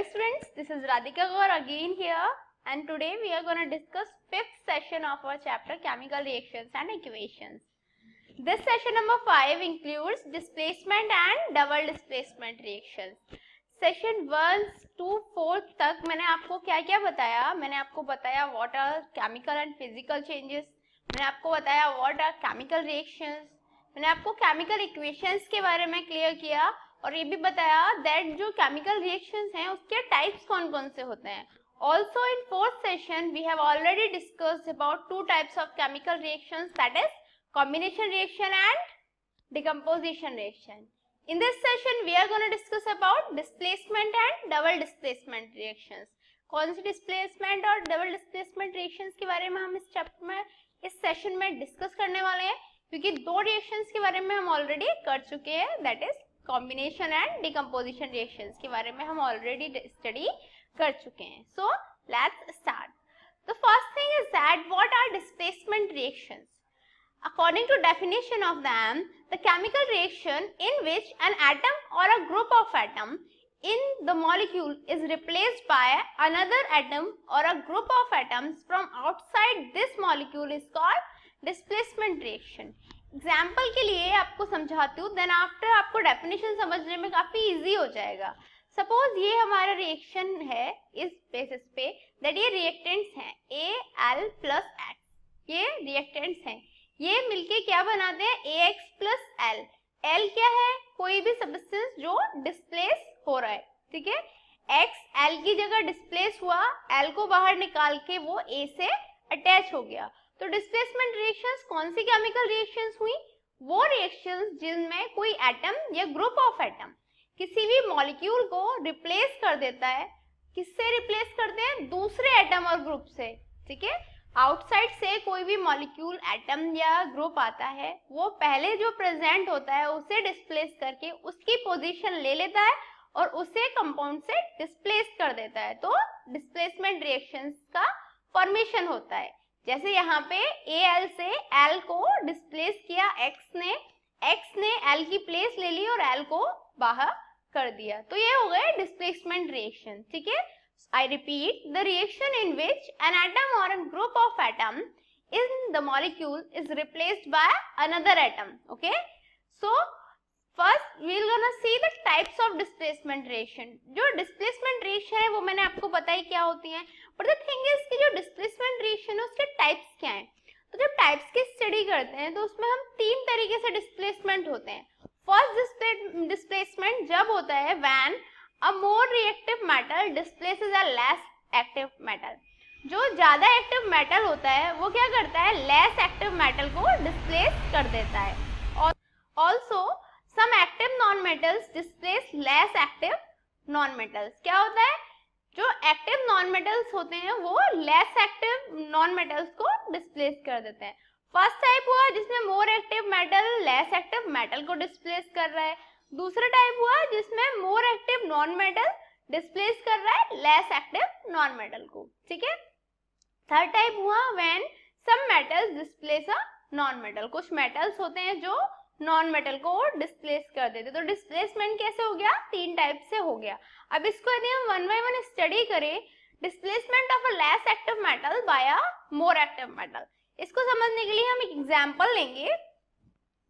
Hello students, this is Radhika Gaur again here, and today we are going to discuss 5th session of our chapter Chemical Reactions and Equations. This session number 5 includes displacement and double displacement reactions. Session 1 to 4 तक मैंने आपको क्या क्या बताया? मैंने आपको बताया what are chemical and physical changes, मैंने आपको बताया what are chemical reactions, मैंने आपको chemical equations के बारे में क्लियर किया और ये भी बताया दैट जो केमिकल रिएक्शंस हैं उसके टाइप्स कौन कौन से होते हैं. Also in fourth session we have already discussed about two types of chemical reactions, that is combination reaction and decomposition reaction. In this session we are going to discuss about displacement and double displacement reactions. कौन सी displacement और double displacement reactions के बारे में हम इस chapter में इस सेशन में डिस्कस करने वाले हैं, क्योंकि दो रिएक्शंस के बारे में हम ऑलरेडी कर चुके हैं, that is combination and decomposition reactions के बारे में हम ऑलरेडी स्टडी कर चुके हैं. So let's start. The first thing is that what are displacement reactions. According to definition of them, the chemical reaction in which an atom or a group of atom in the molecule is replaced by another atom or a group of atoms from outside this molecule is called displacement reaction. Example के लिए आपको समझाती हूँ, then after आपको definition समझने में काफी easy हो जाएगा. सपोज ये हमारा रिएक्शन है इस बेसिस पे दैट ये रिएक्टेंट्स हैं AL प्लस X, ये रिएक्टेंट्स हैं, ये मिलके क्या बनाते हैं AX प्लस L. L क्या है? कोई भी सब्सटेंस जो डिस्प्लेस हो रहा है, ठीक है. X L की जगह डिस्प्लेस हुआ, L को बाहर निकाल के वो A से अटैच हो गया. तो डिस्प्लेसमेंट रिएक्शंस कौन सी केमिकल रिएक्शंस हुई? वो रिएक्शंस जिनमें कोई एटम या ग्रुप ऑफ एटम किसी भी मॉलिक्यूल को रिप्लेस कर देता है. किससे रिप्लेस करते हैं? दूसरे एटम और ग्रुप से, ठीक है. आउटसाइड से कोई भी मॉलिक्यूल एटम या ग्रुप आता है, वो पहले जो प्रेजेंट होता है उसे डिस्प्लेस करके उसकी पोजीशन ले लेता है और उसे कंपाउंड से डिस्प्लेस कर देता है. तो डिस्प्लेसमेंट रिएक्शंस का फॉर्मेशन होता है. जैसे यहाँ पे Al से L को डिस्प्लेस किया X ने L की प्लेस ले ली और L को बाहर कर दिया, तो ये हो गए डिस्प्लेसमेंट रिएक्शन, ठीक है. I repeat, the reaction in which an atom or a group of atom in the molecule is replaced by another atom. Okay, so first we will gonna see the types of displacement reaction. जो displacement reaction है वो मैंने आपको बताई क्या होती है, but the thing is कि जो displacement reaction है उसके types क्या हैं. तो जब types की study करते हैं तो उसमें हम तीन तरीके से displacement होते हैं. First displacement जब होता है when a more reactive metal displaces a less active metal. जो ज्यादा एक्टिव मेटल होता है वो क्या करता है? लेस एक्टिव मेटल को डिस्प्लेस कर देता है. और also some active non-metals displace less active non-metals. क्या होता है? जो एक्टिव non-metals होते हैं वो less active non-metals को डिस्प्लेस कर देते हैं. फर्स्ट टाइप हुआ जिसमें more active metal less active metal को डिस्प्लेस कर रहा है. दूसरा टाइप हुआ जिसमें मोर एक्टिव नॉन मेटल डिस्प्लेस कर रहा है लेस एक्टिव नॉन मेटल को, ठीक है. थर्ड टाइप हुआ when some metals displace a non metal. कुछ मेटल्स होते हैं जो नॉन मेटल को डिस्प्लेस कर देते. तो डिस्प्लेसमेंट कैसे हो गया? तीन टाइप से हो गया. अब इसको यदि हम वन बाय वन स्टडी करें, displacement of a less active metal by a more active metal, इसको समझने के लिए हम एक एग्जांपल लेंगे.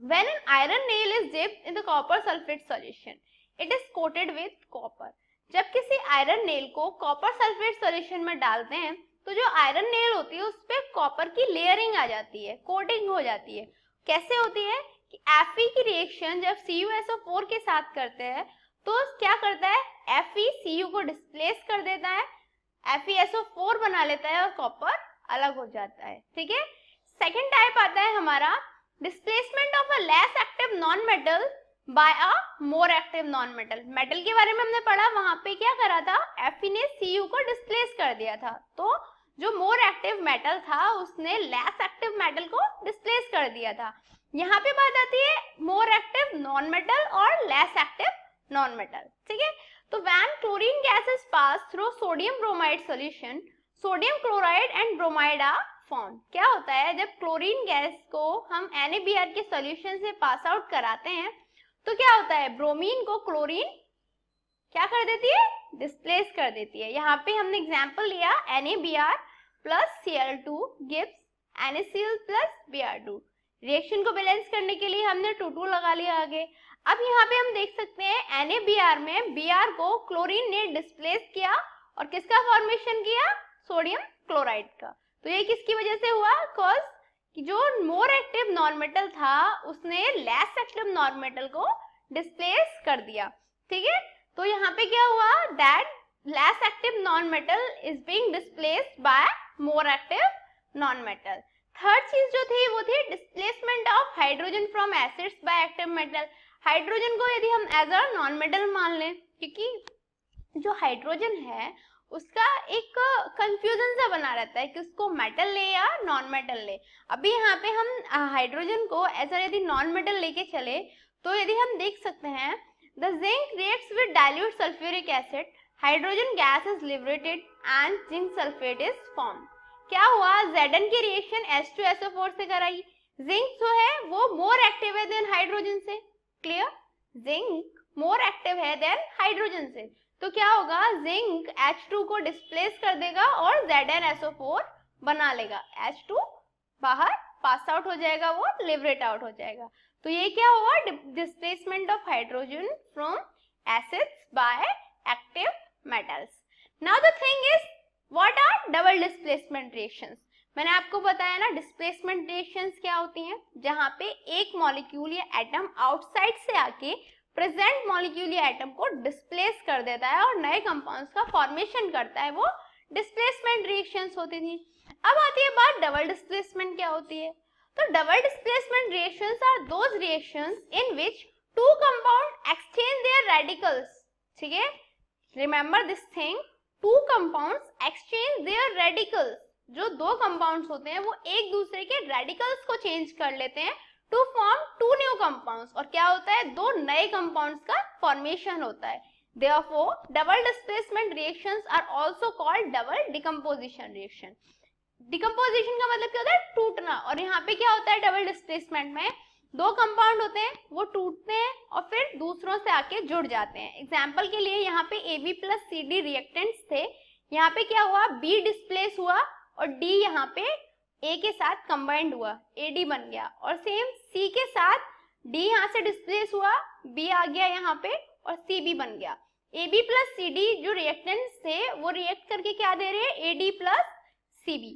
When an iron nail is dipped in the copper sulphate solution, it is coated with copper. जब किसी आयरन नेल को कॉपर सल्फेट सॉल्यूशन में डालते हैं तो जो आयरन नेल होती है उस पे कॉपर की लेयरिंग आ जाती है, कोटिंग हो जाती है. कैसे होती है कि Fe की रिएक्शन जब CuSO4 के साथ करते हैं तो क्या करता है? Fe Cu को डिस्प्लेस कर देता है, FeSO4 बना लेता है और कॉपर अलग हो जाता है, ठीक है. सेकेंड टाइप आता है हमारा displacement of a less active non metal by a more active non metal. Metal के बारे में हमने पढ़ा, वहां पे क्या करा था? Fe ने Cu को डिस्प्लेस कर दिया था, तो जो मोर एक्टिव मेटल था उसने लेस एक्टिव मेटल को डिस्प्लेस कर दिया था. यहाँ पे बात आती है मोर एक्टिव नॉन मेटल और लेस एक्टिव नॉन मेटल, ठीक है. तो when chlorine gas is pass through sodium bromide solution, sodium chloride and bromide are form. क्या होता है? जब क्लोरीन गैस को हम NaBr के सॉल्यूशन से पास आउट कराते हैं तो क्या होता है? ब्रोमीन को क्लोरीन क्या कर देती है, डिस्प्लेस कर देती है। यहाँ पे हमने एग्जांपल लिया NaBr plus Cl2 gives NaCl plus Br2। Reaction को बैलेंस करने के लिए हमने 2 लगा लिया आगे। अब यहाँ पे हम देख सकते हैं NaBr में Br को क्लोरीन ने डिस्प्लेस किया और किसका फॉर्मेशन किया, सोडियम क्लोराइड का। तो ये किसकी वजह से हुआ, कॉज कि जो मोर एक्टिव नॉन मेटल था उसने लेस एक्टिव नॉन मेटल को डिस्प्लेस कर दिया। ठीक है, तो यहाँ पे क्या हुआ, that less active non metal is being displaced by more active non metal. Third चीज जो थी वो थी displacement of hydrogen from acids by active metal. Hydrogen को यदि हम एज अ नॉन मेटल मान लें, क्योंकि जो हाइड्रोजन है उसका एक कंफ्यूजन सा बना रहता है कि उसको मेटल ले या नॉन मेटल ले। अभी यहाँ पे हम हाइड्रोजन को ऐसा यदि नॉन मेटल लेके चले तो यदि हम देख सकते हैं the zinc reacts with dilute sulphuric acid, hydrogen gas is liberated and zinc sulphate is form. क्या हुआ, Zn की रिएक्शन H2SO4 से कराई। जिंक जो है वो मोर एक्टिव है देन हाइड्रोजन से, क्लियर, जिंक मोर एक्टिव है देन हाइड्रोजन से। तो क्या होगा, जिंक H2 को डिस्प्लेस कर देगा और ZnSO4 बना लेगा, H2 बाहर पास आउट हो जाएगा, वो लिबरेट आउट हो जाएगा। तो ये क्या हुआ, displacement of hydrogen from acids by active metals. Now the thing is what are double displacement reactions. मैंने आपको बताया ना डिस्प्लेसमेंट रिएक्शंस क्या होती हैं, जहां पे एक मॉलिक्यूल या एटम आउटसाइड से आके प्रेजेंट मॉलिक्यूल या एटम को डिस्प्लेस कर देता है और नए कंपाउंड्स का फॉर्मेशन करता है, वो डिस्प्लेसमेंट रिएक्शंस होती थी। अब आती है बात डबल डिस्प्लेसमेंट क्या होती है। तो double displacement reactions are those reactions in which two compound exchange their radicals. ठीक है, remember this thing, two compounds exchange their radicals. जो दो कंपाउंड्स होते हैं वो एक दूसरे के रेडिकल्स को चेंज कर लेते हैं to form two new compounds, और क्या होता है, दो नए कंपाउंड्स का फॉर्मेशन होता है। Therefore, double displacement reactions are also called double decomposition reaction. Decomposition का मतलब क्या होता है, टूटना, और यहाँ पे क्या होता है डबल डिस्प्लेसमेंट में, दो कंपाउंड होते हैं वो टूटते हैं और फिर दूसरों से आके जुड़ जाते हैं। एग्जाम्पल के लिए यहाँ पे AB प्लस CD रिएक्टेंट्स थे, यहाँ पे क्या हुआ, B डिस्प्लेस हुआ और D यहाँ पे A के साथ कंबाइंड हुआ, AD बन गया, और सेम C के साथ D यहाँ से डिस्प्लेस हुआ, B आ गया यहाँ पे और CB बन गया। AB प्लस CD जो रिएक्टेंट्स थे वो रिएक्ट करके क्या दे रहे हैं, AD प्लस CB,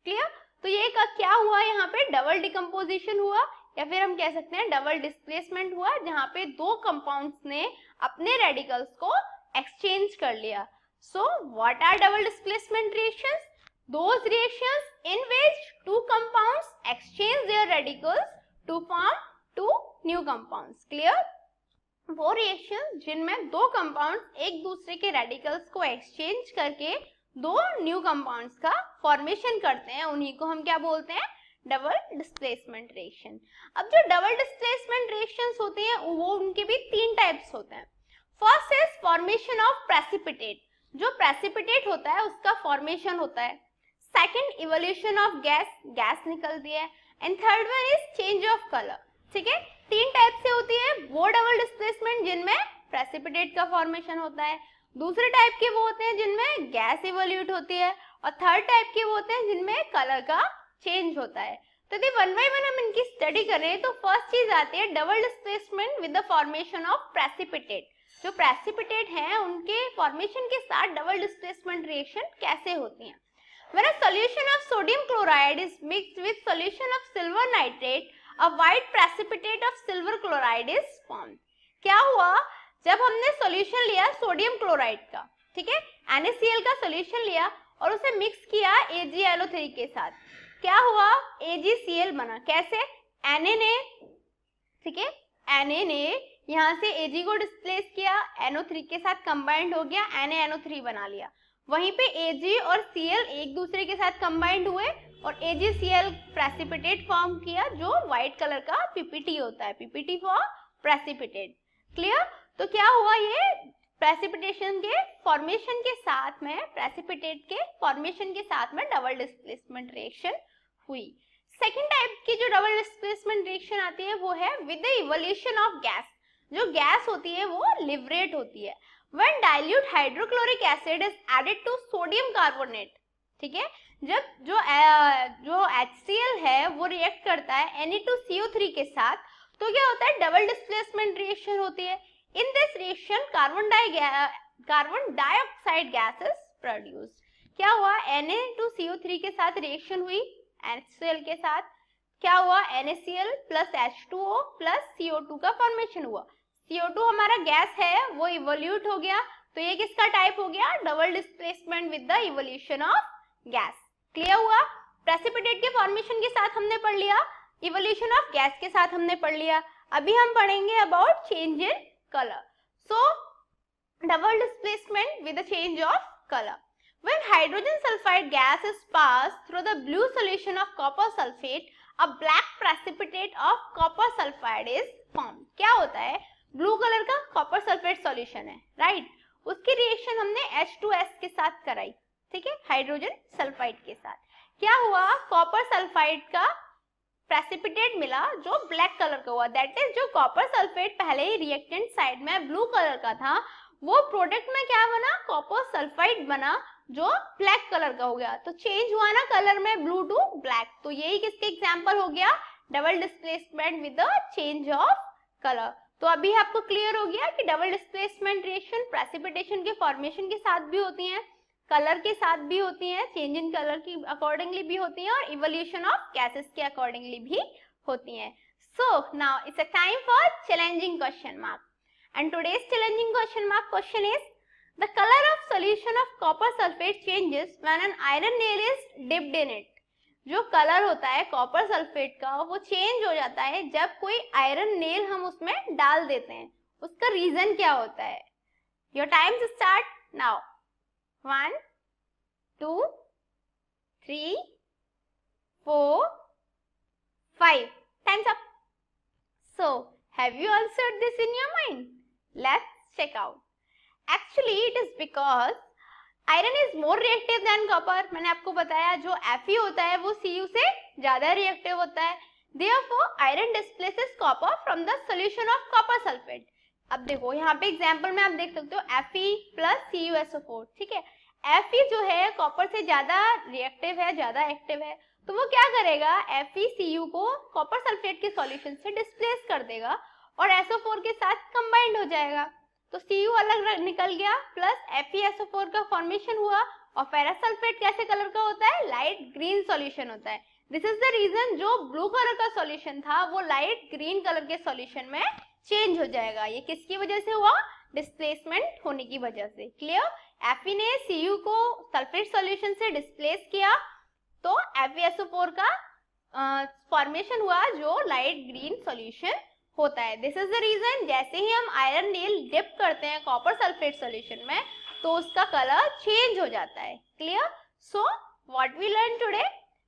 क्लियर। तो ये क्या हुआ, यहाँ पे डबल डिकम्पोजिशन हुआ, या फिर हम कह सकते हैं डबल डिस्प्लेसमेंट हुआ, जहाँ पे दो कंपाउंड्स ने अपने रेडिकल्स को एक्सचेंज कर लिया। So what are double displacement reactions? Those reactions in which two compounds exchange their radicals to form two new compounds. Clear? वो रिएक्शन जिनमें दो कंपाउंड्स एक दूसरे के रेडिकल्स को एक्सचेंज करके दो न्यू कंपाउंड्स का फॉर्मेशन करते हैं, उन्हीं को हम क्या बोलते हैं, डबल डिस्प्लेसमेंट रिएक्शन। अब जो डबल डिस्प्लेसमेंट रिएक्शंस होती हैं वो उनके भी तीन टाइप्स होते हैं। First is formation of precipitate, जो प्रेसिपिटेट होता है उसका फॉर्मेशन होता है। Second, evolution of gas, gas निकलती है। And third one is change of colour. ठीक है, तीन टाइप से होती है वो डबल डिस्प्लेसमेंट जिनमें प्रेसिपिटेट का फॉर्मेशन होता है, दूसरे टाइप के वो होते हैं जिनमें गैस इवोल्यूट होती है, और थर्ड टाइप के वो होते हैं जिनमें कलर का चेंज होता है। तो यदि वन बाय वन हम इनकी स्टडी कर रहे हैं तो फर्स्ट चीज आती है double displacement with the formation of precipitate. जो प्रेसिपिटेट हैं उनके फॉर्मेशन के साथ डबल डिस्प्लेसमेंट रिएक्शन कैसे होती है। When a solution of sodium chloride is mixed with solution of silver nitrate, a white precipitate of silver chloride is formed. क्या हुआ, जब हमने सॉल्यूशन लिया सोडियम क्लोराइड का, ठीक है, NaCl का सॉल्यूशन लिया और उसे मिक्स किया AgAlO3 के साथ, क्या हुआ, AgCl बना। कैसे, Na ने, ठीक है, Na ने यहाँ से Ag को डिस्प्लेस किया, NO3 के साथ कंबाइंड हो गया, NaNO3 बना लिया। वहीं पे Ag और Cl एक दूसरे के साथ कंबाइंड हुए और AgCl प्रेसिपिटेट फॉर्म किया जो व्हाइट कलर का PPT होता है, PPT फॉर प्रेसिपिटेट। क्लियर। तो क्या हुआ, ये प्रेसिपिटेशन के फॉर्मेशन के साथ में, प्रेसिपिटेट के फॉर्मेशन के साथ में डबल डिस्प्लेसमेंट रिएक्शन हुई। सेकेंड टाइप की जो डबल डिस्प्लेसमेंट रिएक्शन आती है वो है with the evolution of gas. जो गैस होती है वो लिबरेट होती है। When dilute hydrochloric acid is added to sodium carbonate, ठीक है, जब जो HCl है वो रिएक्ट करता है Na2CO3 के साथ, तो क्या होता है, डबल डिस्प्लेसमेंट रिएक्शन होती है। In this reaction carbon dioxide gas is produced. क्या हुआ, Na2CO3 के साथ रिएक्शन हुई HCl के साथ, क्या हुआ, NaCl plus H2O plus CO2 का फॉर्मेशन हुआ। CO2 हमारा गैस है, वो इवोल्यूट हो गया, तो ये किसका टाइप हो गया, double displacement with the evolution of gas. Clear हुआ। प्रेसिपिटेट के फॉर्मेशन के साथ हमने पढ़ लिया, इवोल्यूशन ऑफ गैस के साथ हमने पढ़ लिया। अभी हम पढ़ेंगे about change in colour. So double displacement with the change of colour. When hydrogen sulfide gas is passed through the blue solution of copper sulfate, a black precipitate of copper sulfide is formed. क्या होता है, blue colour का copper sulphate solution है, right, उसकी reaction हमने H2S के साथ कराई, ठीक है, हाइड्रोजन सल्फाइड के साथ। क्या हुआ, कॉपर सल्फाइड का प्रेसिपिटेट मिला जो ब्लैक कलर का हुआ, दैट इज जो कॉपर सल्फेट पहले ही रिएक्टेंट साइड में ब्लू कलर का था, वो प्रोडक्ट में क्या बना, कॉपर सल्फाइड बना जो ब्लैक कलर का हो गया। तो चेंज हुआ ना कलर में, ब्लू टू ब्लैक, तो यही किसके एग्जांपल हो गया, double displacement with the change of colour. तो अभी आपको क्लियर हो गया कि डबल डिस्प्लेसमेंट रिएक्शन प्रेसिपिटेशन के फॉर्मेशन के साथ भी होती हैं, कलर के साथ भी होती हैं, चेंज इन कलर की अकॉर्डिंगली भी होती हैं, और इवोल्यूशन ऑफ गैसेस के अकॉर्डिंगली भी होती हैं। So now it's a time for challenging question mark, and today's challenging question mark question is, the color of solution of copper sulfate changes when an iron nail is dipped in it. जो colour होता है copper sulphate का वो change हो जाता है जब कोई आयरन नेल हम उसमें डाल देते हैं, उसका रीजन क्या होता है। Your time start now. 1 2 3 4 5 times up. So have you answered this in your mind? Let's check out. Actually it is because iron is more reactive than copper। मैंने आपको बताया जो Fe होता है वो Cu से ज्यादा रिएक्टिव होता है, therefore iron displaces copper from the solution of copper sulfate। अब देखो यहाँ पे एग्जाम्पल में आप देख सकते हो Fe प्लस CuSO4, ठीक है, Fe जो है कॉपर से ज्यादा रिएक्टिव है, ज्यादा एक्टिव है, तो वो क्या करेगा, FeCu को कॉपर सल्फेट के सॉल्यूशन से डिस्प्लेस कर देगा और SO4 के साथ कंबाइंड हो जाएगा, तो Cu अलग निकल गया, प्लस FeSO4 का फॉर्मेशन हुआ, और फेरस सल्फेट कैसे कलर का होता है, लाइट ग्रीन सॉल्यूशन होता है। दिस इज द रीजन जो ब्लू कलर का सॉल्यूशन था वो लाइट ग्रीन कलर के सॉल्यूशन में चेंज हो जाएगा। ये किसकी वजह से हुआ, डिस्प्लेसमेंट होने की वजह से। क्लियर, Fe ने Cu को सल्फेट सॉल्यूशन से डिस्प्लेस किया तो FeSO4 का फॉर्मेशन हुआ जो लाइट ग्रीन सॉल्यूशन होता है। दिस इज द रीजन जैसे ही हम आयरन नेल डिप करते हैं कॉपर सल्फेट सॉल्यूशन में तो उसका कलर चेंज हो जाता है। Clear, so what we learn today,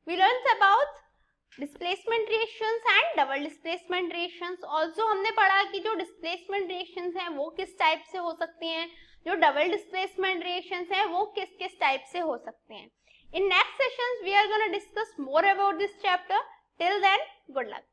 we learn about displacement reactions and double displacement reactions. Also हमने पढ़ा कि जो डिस्प्लेसमेंट रिएक्शंस हैं वो किस टाइप से हो सकती हैं, जो डबल डिस्प्लेसमेंट रिएक्शंस हैं वो किस किस टाइप से हो सकते हैं। In next sessions we are gonna discuss more about this chapter. Till then good luck.